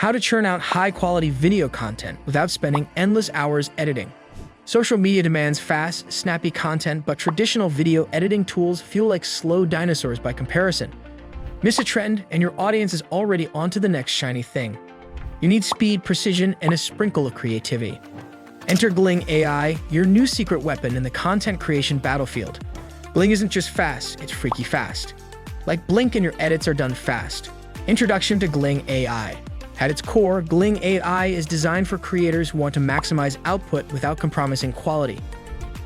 How to churn out high-quality video content without spending endless hours editing. Social media demands fast, snappy content, but traditional video editing tools feel like slow dinosaurs by comparison. Miss a trend, and your audience is already onto the next shiny thing. You need speed, precision, and a sprinkle of creativity. Enter Gling AI, your new secret weapon in the content creation battlefield. Gling isn't just fast, it's freaky fast. Like blink and your edits are done fast. Introduction to Gling AI. At its core, Gling AI is designed for creators who want to maximize output without compromising quality.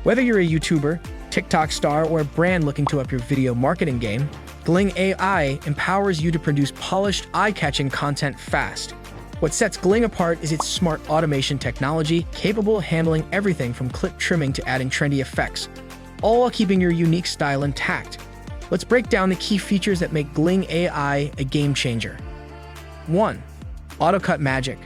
Whether you're a YouTuber, TikTok star, or a brand looking to up your video marketing game, Gling AI empowers you to produce polished, eye-catching content fast. What sets Gling apart is its smart automation technology, capable of handling everything from clip trimming to adding trendy effects, all while keeping your unique style intact. Let's break down the key features that make Gling AI a game changer. 1. Auto-cut magic.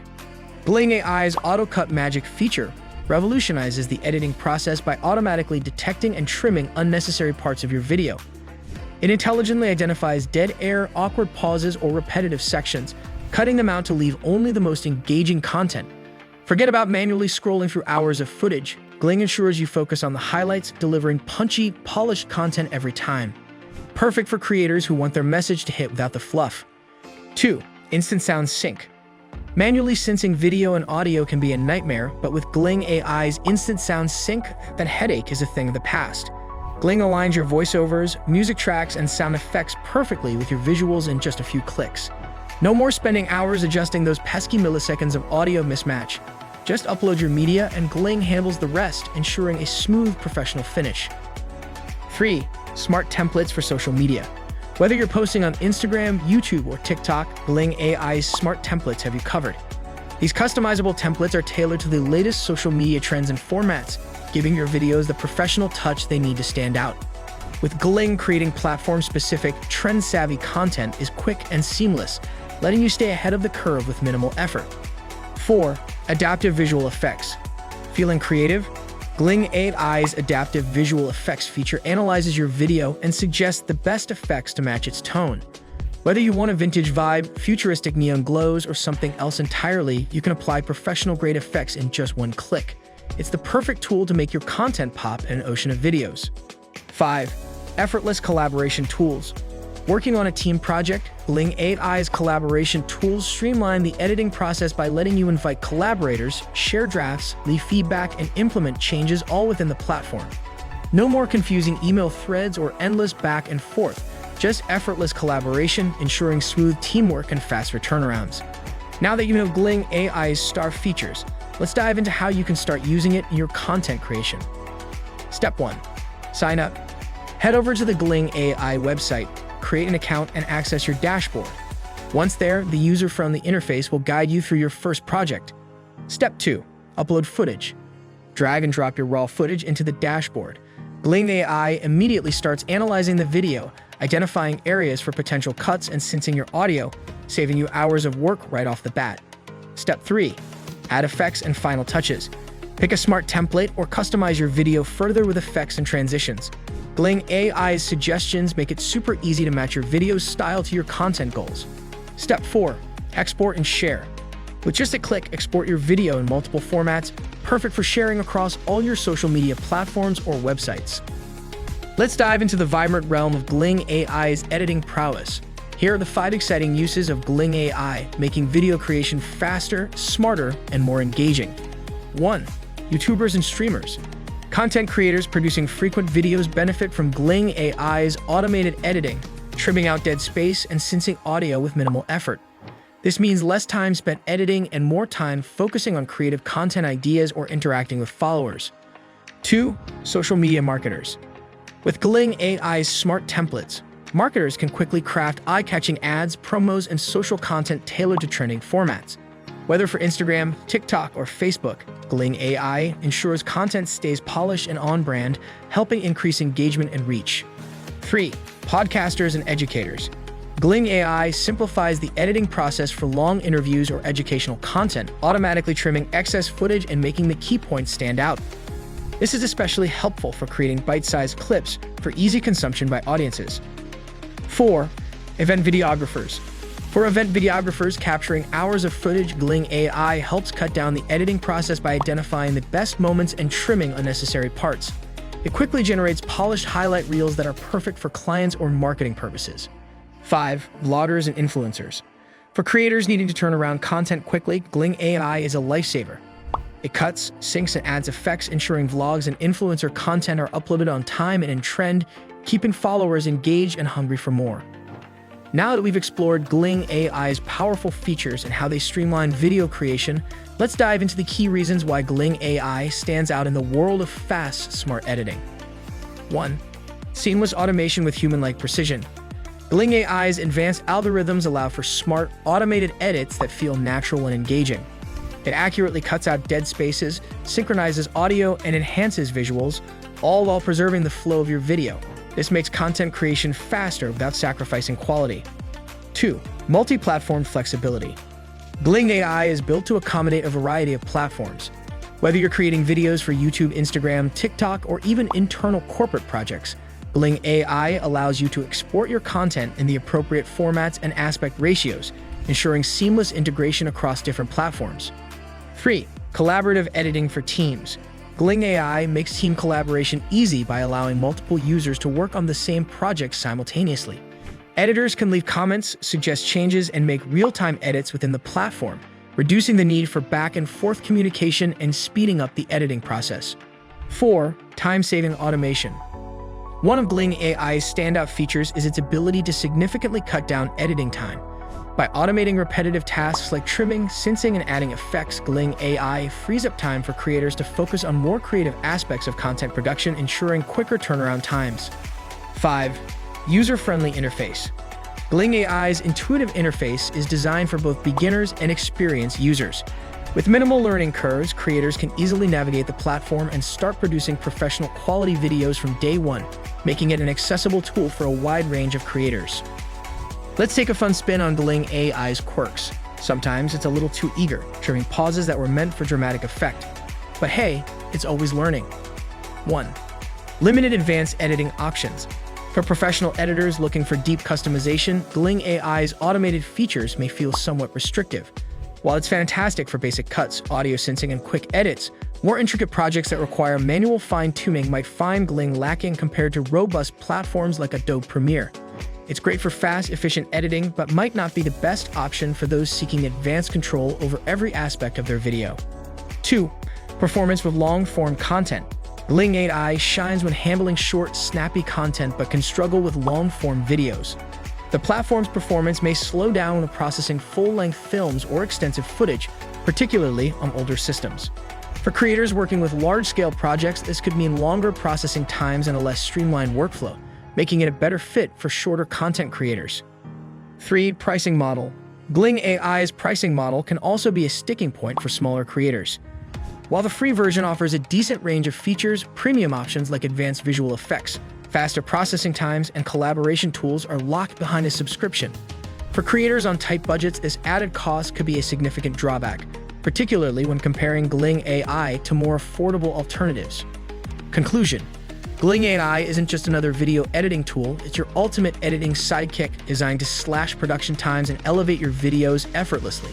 Gling AI's auto-cut magic feature revolutionizes the editing process by automatically detecting and trimming unnecessary parts of your video. It intelligently identifies dead air, awkward pauses, or repetitive sections, cutting them out to leave only the most engaging content. Forget about manually scrolling through hours of footage. Gling ensures you focus on the highlights, delivering punchy, polished content every time. Perfect for creators who want their message to hit without the fluff. 2. Instant sound sync. Manually syncing video and audio can be a nightmare, but with Gling AI's instant sound sync, that headache is a thing of the past. Gling aligns your voiceovers, music tracks, and sound effects perfectly with your visuals in just a few clicks. No more spending hours adjusting those pesky milliseconds of audio mismatch. Just upload your media and Gling handles the rest, ensuring a smooth, professional finish. 3. Smart templates for social media. Whether you're posting on Instagram, YouTube, or TikTok, Gling AI's smart templates have you covered. These customizable templates are tailored to the latest social media trends and formats, giving your videos the professional touch they need to stand out. With Gling, creating platform-specific, trend-savvy content is quick and seamless, letting you stay ahead of the curve with minimal effort. 4. Adaptive visual effects. Feeling creative? Gling AI's adaptive visual effects feature analyzes your video and suggests the best effects to match its tone. Whether you want a vintage vibe, futuristic neon glows, or something else entirely, you can apply professional-grade effects in just one click. It's the perfect tool to make your content pop in an ocean of videos. 5. Effortless collaboration tools. Working on a team project, Gling AI's collaboration tools streamline the editing process by letting you invite collaborators, share drafts, leave feedback, and implement changes all within the platform. No more confusing email threads or endless back and forth, just effortless collaboration, ensuring smooth teamwork and faster turnarounds. Now that you know Gling AI's star features, let's dive into how you can start using it in your content creation. Step 1. Sign up. Head over to the Gling AI website, create an account, and access your dashboard. Once there, the user-friendly interface will guide you through your first project. Step 2. Upload footage. Drag and drop your raw footage into the dashboard. Gling AI immediately starts analyzing the video, identifying areas for potential cuts and syncing your audio, saving you hours of work right off the bat. Step 3. Add effects and final touches. Pick a smart template or customize your video further with effects and transitions. Gling AI's suggestions make it super easy to match your video's style to your content goals. Step 4. Export and share. With just a click, export your video in multiple formats, perfect for sharing across all your social media platforms or websites. Let's dive into the vibrant realm of Gling AI's editing prowess. Here are the 5 exciting uses of Gling AI, making video creation faster, smarter, and more engaging. 1. YouTubers and streamers. Content creators producing frequent videos benefit from Gling AI's automated editing, trimming out dead space and syncing audio with minimal effort. This means less time spent editing and more time focusing on creative content ideas or interacting with followers. 2. Social media marketers. With Gling AI's smart templates, marketers can quickly craft eye-catching ads, promos, and social content tailored to trending formats. Whether for Instagram, TikTok, or Facebook, Gling AI ensures content stays polished and on-brand, helping increase engagement and reach. 3. Podcasters and educators. Gling AI simplifies the editing process for long interviews or educational content, automatically trimming excess footage and making the key points stand out. This is especially helpful for creating bite-sized clips for easy consumption by audiences. 4. Event videographers. For event videographers capturing hours of footage, Gling AI helps cut down the editing process by identifying the best moments and trimming unnecessary parts. It quickly generates polished highlight reels that are perfect for clients or marketing purposes. 5. Vloggers and influencers. For creators needing to turn around content quickly, Gling AI is a lifesaver. It cuts, syncs, and adds effects, ensuring vlogs and influencer content are uploaded on time and in trend, keeping followers engaged and hungry for more. Now that we've explored Gling AI's powerful features and how they streamline video creation, let's dive into the key reasons why Gling AI stands out in the world of fast, smart editing. 1. Seamless automation with human-like precision. Gling AI's advanced algorithms allow for smart, automated edits that feel natural and engaging. It accurately cuts out dead spaces, synchronizes audio, and enhances visuals, all while preserving the flow of your video. This makes content creation faster without sacrificing quality. 2. Multi-platform flexibility. Gling AI is built to accommodate a variety of platforms. Whether you're creating videos for YouTube, Instagram, TikTok, or even internal corporate projects, Gling AI allows you to export your content in the appropriate formats and aspect ratios, ensuring seamless integration across different platforms. 3. Collaborative editing for teams. Gling AI makes team collaboration easy by allowing multiple users to work on the same project simultaneously. Editors can leave comments, suggest changes, and make real-time edits within the platform, reducing the need for back-and-forth communication and speeding up the editing process. 4. Time-saving automation. One of Gling AI's standout features is its ability to significantly cut down editing time. By automating repetitive tasks like trimming, syncing, and adding effects, Gling AI frees up time for creators to focus on more creative aspects of content production, ensuring quicker turnaround times. 5. User-friendly interface. Gling AI's intuitive interface is designed for both beginners and experienced users. With minimal learning curves, creators can easily navigate the platform and start producing professional quality videos from day one, making it an accessible tool for a wide range of creators. Let's take a fun spin on Gling AI's quirks. Sometimes it's a little too eager, trimming pauses that were meant for dramatic effect. But hey, it's always learning. 1. Limited advanced editing options. For professional editors looking for deep customization, Gling AI's automated features may feel somewhat restrictive. While it's fantastic for basic cuts, audio syncing, and quick edits, more intricate projects that require manual fine-tuning might find Gling lacking compared to robust platforms like Adobe Premiere. It's great for fast, efficient editing, but might not be the best option for those seeking advanced control over every aspect of their video. 2. Performance with long-form content. Gling AI shines when handling short, snappy content but can struggle with long-form videos. The platform's performance may slow down when processing full-length films or extensive footage, particularly on older systems. For creators working with large-scale projects, this could mean longer processing times and a less streamlined workflow, making it a better fit for shorter content creators. 3. Pricing model. Gling AI's pricing model can also be a sticking point for smaller creators. While the free version offers a decent range of features, premium options like advanced visual effects, faster processing times, and collaboration tools are locked behind a subscription. For creators on tight budgets, this added cost could be a significant drawback, particularly when comparing Gling AI to more affordable alternatives. Conclusion. Gling AI isn't just another video editing tool, it's your ultimate editing sidekick designed to slash production times and elevate your videos effortlessly.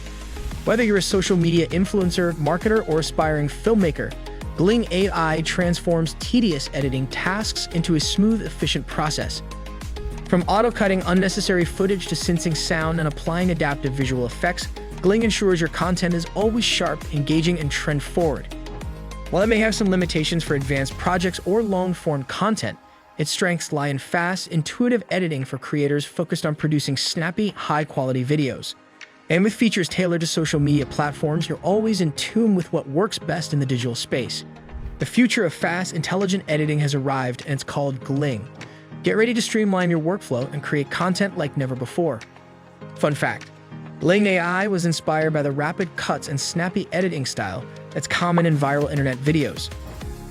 Whether you're a social media influencer, marketer, or aspiring filmmaker, Gling AI transforms tedious editing tasks into a smooth, efficient process. From auto-cutting unnecessary footage to syncing sound and applying adaptive visual effects, Gling ensures your content is always sharp, engaging, and trend-forward. While it may have some limitations for advanced projects or long-form content, its strengths lie in fast, intuitive editing for creators focused on producing snappy, high-quality videos. And with features tailored to social media platforms, you're always in tune with what works best in the digital space. The future of fast, intelligent editing has arrived, and it's called Gling. Get ready to streamline your workflow and create content like never before. Fun fact: Gling AI was inspired by the rapid cuts and snappy editing style that's common in viral internet videos.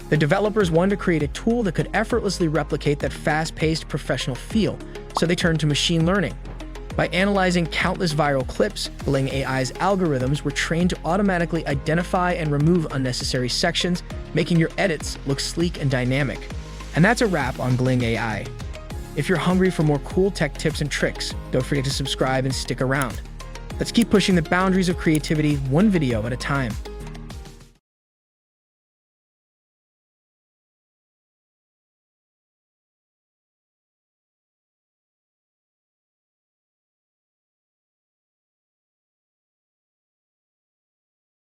The developers wanted to create a tool that could effortlessly replicate that fast-paced professional feel, so they turned to machine learning. By analyzing countless viral clips, Gling AI's algorithms were trained to automatically identify and remove unnecessary sections, making your edits look sleek and dynamic. And that's a wrap on Gling AI. If you're hungry for more cool tech tips and tricks, don't forget to subscribe and stick around. Let's keep pushing the boundaries of creativity one video at a time.